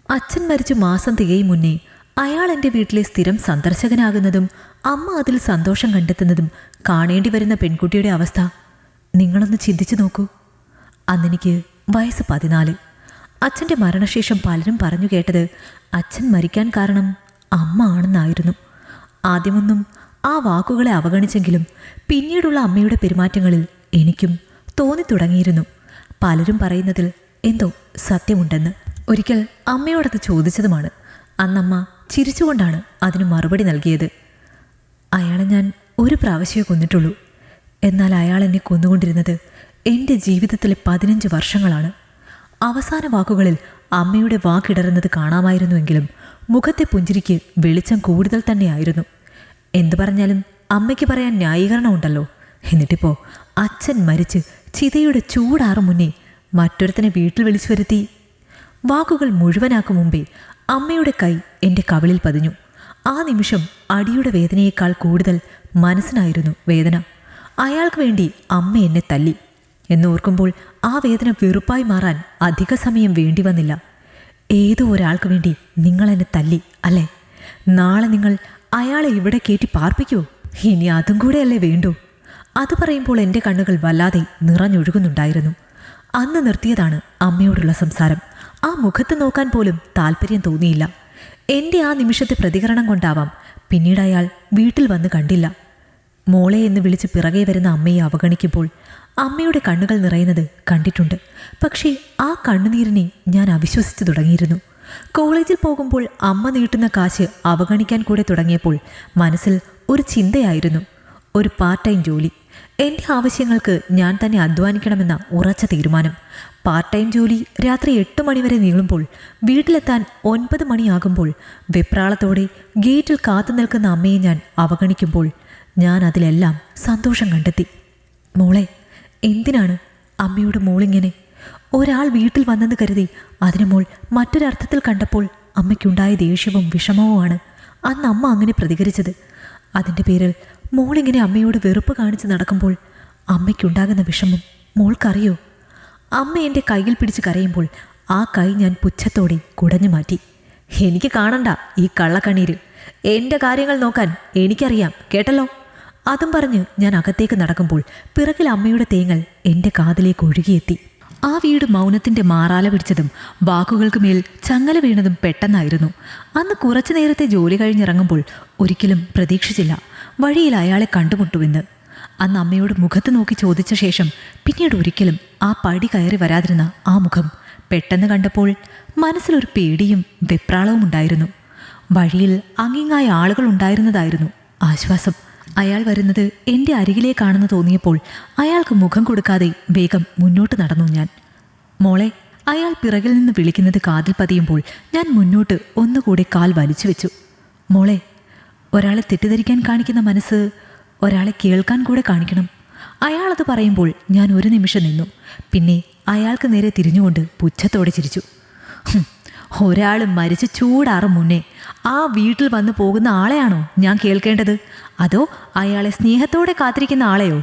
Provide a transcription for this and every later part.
അച്ഛൻ മരിച്ച് മാസം തികയും മുന്നേ അയാൾ എൻ്റെ വീട്ടിലെ സ്ഥിരം സന്ദർശകനാകുന്നതും അമ്മ അതിൽ സന്തോഷം കണ്ടെത്തുന്നതും കാണേണ്ടി വരുന്ന പെൺകുട്ടിയുടെ അവസ്ഥ നിങ്ങളൊന്ന് ചിന്തിച്ചു നോക്കൂ. അന്നെനിക്ക് വയസ്സ് 14. അച്ഛൻ്റെ മരണശേഷം പലരും പറഞ്ഞു കേട്ടത് അച്ഛൻ മരിക്കാൻ കാരണം അമ്മ ആണെന്നായിരുന്നു. ആദ്യമൊന്നും ആ വാക്കുകളെ അവഗണിച്ചെങ്കിലും പിന്നീടുള്ള അമ്മയുടെ പെരുമാറ്റങ്ങളിൽ എനിക്കും തോന്നിത്തുടങ്ങിയിരുന്നു പലരും പറയുന്നതിൽ എന്തോ സത്യമുണ്ടെന്ന്. ഒരിക്കൽ അമ്മയോടത് ചോദിച്ചതുമാണ്. അന്നമ്മ ചിരിച്ചുകൊണ്ടാണ് അതിന് മറുപടി നൽകിയത്. അയാളെ ഞാൻ ഒരു പ്രാവശ്യമേ കൊന്നിട്ടുള്ളൂ. എന്നാൽ അയാൾ എന്നെ കൊന്നുകൊണ്ടിരുന്നത് എൻ്റെ ജീവിതത്തിലെ 15 വർഷങ്ങളാണ്. അവസാന വാക്കുകളിൽ അമ്മയുടെ വാക്കിടറുന്നത് കാണാമായിരുന്നുവെങ്കിലും മുഖത്തെ പുഞ്ചിരിക്ക് വെളിച്ചം കൂടുതൽ തന്നെയായിരുന്നു. എന്തു പറഞ്ഞാലും അമ്മയ്ക്ക് പറയാൻ ന്യായീകരണമുണ്ടല്ലോ. എന്നിട്ടിപ്പോൾ അച്ഛൻ മരിച്ച് ചിതയുടെ ചൂടാറും മുന്നേ മറ്റൊരുത്തനെ വീട്ടിൽ വിളിച്ചു വരുത്തി. വാക്കുകൾ മുഴുവനാക്കും മുമ്പേ അമ്മയുടെ കൈ എൻ്റെ കവിളിൽ പതിഞ്ഞു. ആ നിമിഷം അടിയുടെ വേദനയേക്കാൾ കൂടുതൽ മനസ്സിനായിരുന്നു വേദന. അയാൾക്ക് വേണ്ടി അമ്മ എന്നെ തല്ലി എന്നോർക്കുമ്പോൾ ആ വേദന വെറുപ്പായി മാറാൻ അധിക സമയം വേണ്ടി വന്നില്ല. ഏതോ ഒരാൾക്ക് വേണ്ടി നിങ്ങൾ എന്നെ തല്ലി അല്ലേ? നാളെ നിങ്ങൾ അയാളെ ഇവിടെ കയറ്റി പാർപ്പിക്കുമോ? ഇനി അതും കൂടെയല്ലേ വേണ്ടൂ? അത് പറയുമ്പോൾ എൻ്റെ കണ്ണുകൾ വല്ലാതെ നിറഞ്ഞൊഴുകുന്നുണ്ടായിരുന്നു. അന്ന് നിർത്തിയതാണ് അമ്മയോടുള്ള സംസാരം. ആ മുഖത്ത് നോക്കാൻ പോലും താല്പര്യം തോന്നിയില്ല. എൻ്റെ ആ നിമിഷത്തെ പ്രതികരണം കൊണ്ടാവാം പിന്നീട് അയാൾ വീട്ടിൽ വന്ന് കണ്ടില്ല. മോളെ എന്ന് വിളിച്ച് പിറകെ വരുന്ന അമ്മയെ അവഗണിക്കുമ്പോൾ അമ്മയുടെ കണ്ണുകൾ നിറയുന്നത് കണ്ടിട്ടുണ്ട്. പക്ഷേ ആ കണ്ണുനീരിനെ ഞാൻ അവിശ്വസിച്ചു തുടങ്ങിയിരുന്നു. കോളേജിൽ പോകുമ്പോൾ അമ്മ നീട്ടുന്ന കാശ് അവഗണിക്കാൻ കൂടെ തുടങ്ങിയപ്പോൾ മനസ്സിൽ ഒരു ചിന്തയായിരുന്നു, ഒരു പാർട്ട് ടൈം ജോലി. എൻ്റെ ആവശ്യങ്ങൾക്ക് ഞാൻ തന്നെ അധ്വാനിക്കണമെന്ന ഉറച്ച തീരുമാനം. പാർട്ട് ടൈം ജോലി രാത്രി 8 മണിവരെ നീളുമ്പോൾ വീട്ടിലെത്താൻ 9 മണിയാകുമ്പോൾ വെപ്രാളത്തോടെ ഗേറ്റിൽ കാത്തു നിൽക്കുന്ന അമ്മയെ ഞാൻ അവഗണിക്കുമ്പോൾ ഞാൻ അതിലെല്ലാം സന്തോഷം കണ്ടെത്തി. മോളെ, എന്തിനാണ് അമ്മയോട് മോളിങ്ങനെ? ഒരാൾ വീട്ടിൽ വന്നെന്ന് കരുതി അതിന് മോൾ മറ്റൊരർത്ഥത്തിൽ കണ്ടപ്പോൾ അമ്മയ്ക്കുണ്ടായ ദേഷ്യവും വിഷമവുമാണ് അന്ന് അമ്മ അങ്ങനെ പ്രതികരിച്ചത്. അതിൻ്റെ പേരിൽ മോളിങ്ങനെ അമ്മയോട് വെറുപ്പ് കാണിച്ച് നടക്കുമ്പോൾ അമ്മയ്ക്കുണ്ടാകുന്ന വിഷമം മോൾക്കറിയോ? അമ്മ എൻ്റെ കയ്യിൽ പിടിച്ച് കരയുമ്പോൾ ആ കൈ ഞാൻ പുച്ഛത്തോടെ കുടഞ്ഞു മാറ്റി. എനിക്ക് കാണണ്ട ഈ കള്ളക്കണ്ണീര്. എൻ്റെ കാര്യങ്ങൾ നോക്കാൻ എനിക്കറിയാം, കേട്ടല്ലോ. അതും പറഞ്ഞ് ഞാൻ അകത്തേക്ക് നടക്കുമ്പോൾ പിറകിൽ അമ്മയുടെ തേങ്ങൽ എൻ്റെ കാതിലേക്ക് ഒഴുകിയെത്തി. ആ വീട് മൗനത്തിൻ്റെ മാറാല പിടിച്ചതും വാക്കുകൾക്ക് മേൽ ചങ്ങല വീണതും പെട്ടെന്നായിരുന്നു. അന്ന് കുറച്ചു നേരത്തെ ജോലി കഴിഞ്ഞിറങ്ങുമ്പോൾ ഒരിക്കലും പ്രതീക്ഷിച്ചില്ല വഴിയിൽ അയാളെ കണ്ടുമുട്ടുമെന്ന്. അന്ന് അമ്മയോട് മുഖത്ത് നോക്കി ചോദിച്ച ശേഷം പിന്നീട് ഒരിക്കലും ആ പടി കയറി വരാതിരുന്ന ആ മുഖം പെട്ടെന്ന് കണ്ടപ്പോൾ മനസ്സിലൊരു പേടിയും വെപ്രാളവും ഉണ്ടായിരുന്നു. വഴിയിൽ അങ്ങിങ്ങായ ആളുകൾ ഉണ്ടായിരുന്നതായിരുന്നു ആശ്വാസം. അയാൾ വരുന്നത് എൻ്റെ അരികിലേക്കാണെന്ന് തോന്നിയപ്പോൾ അയാൾക്ക് മുഖം കൊടുക്കാതെ വേഗം മുന്നോട്ട് നടന്നു ഞാൻ. മോളെ, അയാൾ പിറകിൽ നിന്ന് വിളിക്കുന്നത് കാതിൽ പതിയുമ്പോൾ ഞാൻ മുന്നോട്ട് ഒന്നുകൂടി കാൽ വലിച്ചു വെച്ചു. മോളെ, ഒരാളെ തെറ്റിദ്ധരിക്കാൻ കാണിക്കുന്ന മനസ്സ് ഒരാളെ കേൾക്കാൻ കൂടെ കാണിക്കണം. അയാളത് പറയുമ്പോൾ ഞാൻ ഒരു നിമിഷം നിന്നു. പിന്നെ അയാൾക്ക് നേരെ തിരിഞ്ഞുകൊണ്ട് പുച്ഛത്തോടെ ചിരിച്ചു. ഒരാൾ മരിച്ച് ചൂടാറും മുന്നേ ആ വീട്ടിൽ വന്നു പോകുന്ന ആളെയാണോ ഞാൻ കേൾക്കേണ്ടത്, അതോ അയാളെ സ്നേഹത്തോടെ കാത്തിരിക്കുന്ന ആളെയോ?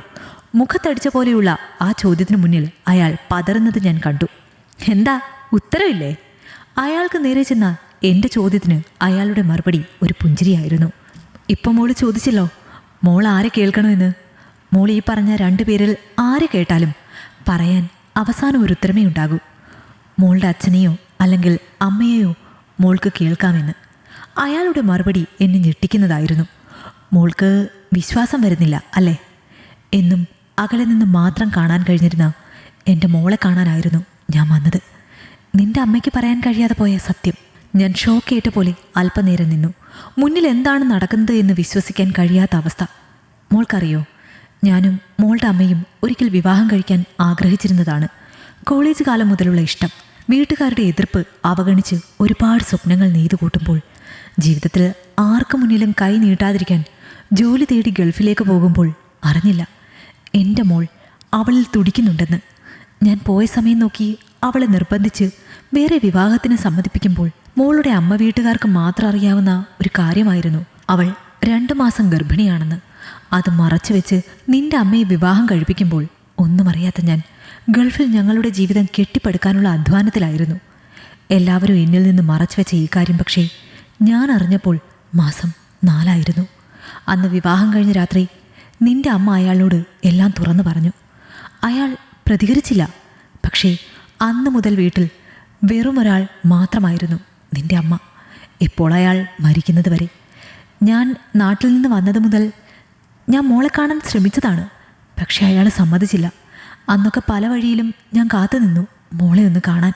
മുഖത്തടിച്ച പോലെയുള്ള ആ ചോദ്യത്തിന് മുന്നിൽ അയാൾ പതറുന്നത് ഞാൻ കണ്ടു. എന്താ, ഉത്തരവില്ലേ? അയാൾക്ക് നേരെ ചെന്ന എൻ്റെ ചോദ്യത്തിന് അയാളുടെ മറുപടി ഒരു പുഞ്ചിരിയായിരുന്നു. ഇപ്പം മോള് ചോദിച്ചല്ലോ മോൾ ആരെ കേൾക്കണമെന്ന്. മോൾ ഈ പറഞ്ഞ 2 പേരിൽ ആരെ കേട്ടാലും പറയാൻ അവസാനം ഒരു ഉത്തരമേ ഉണ്ടാകൂ. മോളുടെ അച്ഛനെയോ അല്ലെങ്കിൽ അമ്മയെയോ മോൾക്ക് കേൾക്കാമെന്ന്. അയാളുടെ മറുപടി എന്നെ ഞെട്ടിക്കുന്നതായിരുന്നു. മോൾക്ക് വിശ്വാസം വരുന്നില്ല അല്ലേ? എന്നും അകലെ നിന്ന് മാത്രം കാണാൻ കഴിഞ്ഞിരുന്ന എൻ്റെ മോളെ കാണാനായിരുന്നു ഞാൻ വന്നത്. നിന്റെ അമ്മയ്ക്ക് പറയാൻ കഴിയാതെ പോയ സത്യം. ഞാൻ ഷോക്കേറ്റ പോലെ അല്പനേരം നിന്നു. മുന്നിൽ എന്താണ് നടക്കുന്നത് എന്ന് വിശ്വസിക്കാൻ കഴിയാത്ത അവസ്ഥ. മോൾക്കറിയോ, ഞാനും മോളുടെ അമ്മയും ഒരിക്കൽ വിവാഹം കഴിക്കാൻ ആഗ്രഹിച്ചിരുന്നതാണ്. കോളേജ് കാലം മുതലുള്ള ഇഷ്ടം. വീട്ടുകാരുടെ എതിർപ്പ് അവഗണിച്ച് ഒരുപാട് സ്വപ്നങ്ങൾ നെയ്തു കൂട്ടുമ്പോൾ ജീവിതത്തിൽ ആർക്കു മുന്നിലും കൈ നീട്ടാതിരിക്കാൻ ജോലി തേടി ഗൾഫിലേക്ക് പോകുമ്പോൾ അറിഞ്ഞില്ല എൻ്റെ മോൾ അവളിൽ തുടിക്കുന്നുണ്ടെന്ന്. ഞാൻ പോയ സമയം നോക്കി അവളെ നിർബന്ധിച്ച് വേറെ വിവാഹത്തിന് സമ്മതിപ്പിക്കുമ്പോൾ മോളുടെ അമ്മ വീട്ടുകാർക്ക് മാത്രം അറിയാവുന്ന ഒരു കാര്യമായിരുന്നു അവൾ 2 മാസം ഗർഭിണിയാണെന്ന്. അത് മറച്ചു വെച്ച് നിന്റെ അമ്മയെ വിവാഹം കഴിപ്പിക്കുമ്പോൾ ഒന്നും അറിയാത്ത ഞാൻ ഗൾഫിൽ ഞങ്ങളുടെ ജീവിതം കെട്ടിപ്പടുക്കാനുള്ള അധ്വാനത്തിലായിരുന്നു. എല്ലാവരും എന്നിൽ നിന്ന് മറച്ചുവെച്ച ഈ കാര്യം പക്ഷേ ഞാൻ അറിഞ്ഞപ്പോൾ മാസം 4 അന്ന് വിവാഹം കഴിഞ്ഞ രാത്രി നിന്റെ അമ്മ അയാളോട് എല്ലാം തുറന്നു പറഞ്ഞു. അയാൾ പ്രതികരിച്ചില്ല. പക്ഷേ അന്ന് മുതൽ വീട്ടിൽ വെറുമൊരാൾ മാത്രമായിരുന്നു നിന്റെ അമ്മ. ഇപ്പോൾ അയാൾ മരിക്കുന്നത് വരെ. ഞാൻ നാട്ടിൽ നിന്ന് വന്നത് മുതൽ ഞാൻ മോളെ കാണാൻ ശ്രമിച്ചതാണ്. പക്ഷേ അയാൾ സമ്മതിച്ചില്ല. അന്നൊക്കെ പല വഴിയിലും ഞാൻ കാത്തു നിന്നു മോളെ ഒന്ന് കാണാൻ.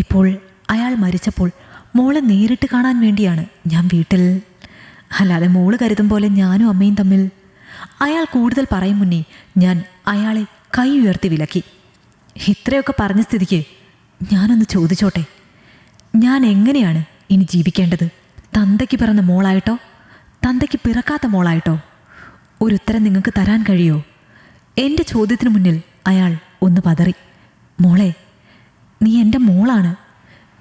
ഇപ്പോൾ അയാൾ മരിച്ചപ്പോൾ മോളെ നേരിട്ട് കാണാൻ വേണ്ടിയാണ് ഞാൻ വീട്ടിൽ. അല്ലാതെ മോള് കരുതും പോലെ ഞാനും അമ്മയും തമ്മിൽ. അയാൾ കൂടുതൽ പറയും മുന്നേ ഞാൻ അയാളെ കൈ ഉയർത്തി വിലക്കി. ഇത്രയൊക്കെ പറഞ്ഞ സ്ഥിതിക്ക് ഞാനൊന്ന് ചോദിച്ചോട്ടെ, ഞാൻ എങ്ങനെയാണ് ഇനി ജീവിക്കേണ്ടത്? തന്തയ്ക്ക് പിറന്ന മോളായിട്ടോ തന്തയ്ക്ക് പിറക്കാത്ത മോളായിട്ടോ? ഒരു ഉത്തരം നിങ്ങൾക്ക് തരാൻ കഴിയോ? എൻ്റെ ചോദ്യത്തിന് മുന്നിൽ അയാൾ ഒന്ന് പതറി. മോളെ, നീ എൻ്റെ മോളാണ്,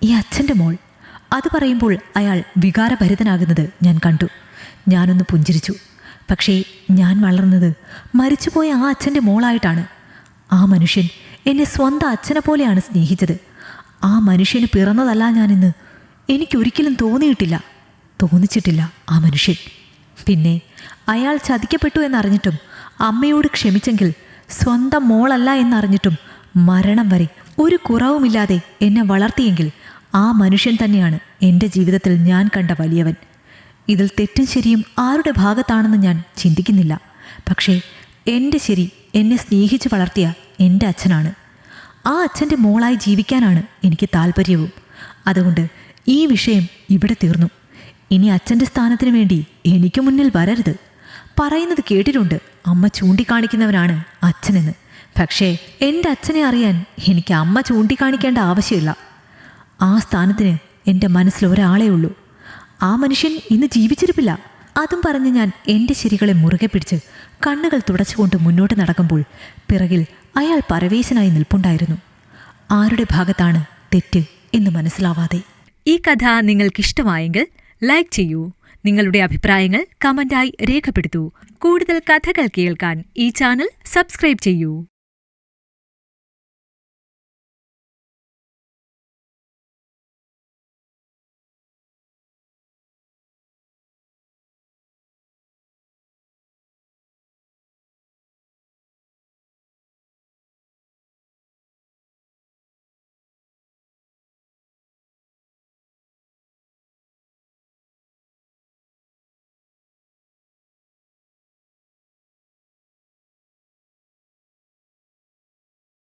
ഈ അച്ഛൻ്റെ മോൾ. അത് പറയുമ്പോൾ അയാൾ വികാരഭരിതനാകുന്നത് ഞാൻ കണ്ടു. ഞാനൊന്ന് പുഞ്ചിരിച്ചു. പക്ഷേ ഞാൻ വളർന്നത് മരിച്ചുപോയ ആ അച്ഛൻ്റെ മോളായിട്ടാണ്. ആ മനുഷ്യൻ എന്നെ സ്വന്തം അച്ഛനെ പോലെയാണ് സ്നേഹിച്ചത്. ആ മനുഷ്യന് പിറന്നതല്ല ഞാനെന്ന് എനിക്കൊരിക്കലും തോന്നിച്ചിട്ടില്ല ആ മനുഷ്യൻ. പിന്നെ അയാൾ ചതിക്കപ്പെട്ടു എന്നറിഞ്ഞിട്ടും അമ്മയോട് ക്ഷമിച്ചെങ്കിൽ സ്വന്തം മോളല്ല എന്നറിഞ്ഞിട്ടും മരണം വരെ ഒരു കുറവുമില്ലാതെ എന്നെ വളർത്തിയെങ്കിൽ ആ മനുഷ്യൻ തന്നെയാണ് എൻ്റെ ജീവിതത്തിൽ ഞാൻ കണ്ട വലിയവൻ. ഇതിൽ തെറ്റും ശരിയും ആരുടെ ഭാഗത്താണെന്ന് ഞാൻ ചിന്തിക്കുന്നില്ല. പക്ഷേ എൻ്റെ ശരി എന്നെ സ്നേഹിച്ച് വളർത്തിയ എൻ്റെ അച്ഛനാണ്. ആ അച്ഛൻ്റെ മോളായി ജീവിക്കാനാണ് എനിക്ക് താല്പര്യവും. അതുകൊണ്ട് ഈ വിഷയം ഇവിടെ തീർന്നു. ഇനി അച്ഛൻ്റെ സ്ഥാനത്തിന് വേണ്ടി എനിക്ക് മുന്നിൽ വരരുത്. പറയുന്നത് കേട്ടിട്ടുണ്ട്, അമ്മ ചൂണ്ടിക്കാണിക്കുന്നവനാണ് അച്ഛനെന്ന്. പക്ഷേ എൻ്റെ അച്ഛനെ അറിയാൻ എനിക്ക് അമ്മ ചൂണ്ടിക്കാണിക്കേണ്ട ആവശ്യമില്ല. ആ സ്ഥാനത്തിന് എൻ്റെ മനസ്സിൽ ഒരാളേ ഉള്ളൂ. ആ മനുഷ്യൻ ഇന്ന് ജീവിച്ചിരിപ്പില്ല. അതും പറഞ്ഞ് ഞാൻ എൻ്റെ ശരികളെ മുറുകെ പിടിച്ച് കണ്ണുകൾ തുടച്ചുകൊണ്ട് മുന്നോട്ട് നടക്കുമ്പോൾ പിറകിൽ അയാൾ പരവേശനായി നിൽപ്പുണ്ടായിരുന്നു. ആരുടെ ഭാഗത്താണ് തെറ്റ് എന്ന് മനസ്സിലാവാതെ. ഈ കഥ നിങ്ങൾക്കിഷ്ടമായെങ്കിൽ ലൈക്ക് ചെയ്യൂ. നിങ്ങളുടെ അഭിപ്രായങ്ങൾ കമന്റായി രേഖപ്പെടുത്തൂ. കൂടുതൽ കഥകൾ കേൾക്കാൻ ഈ ചാനൽ സബ്സ്ക്രൈബ് ചെയ്യൂ.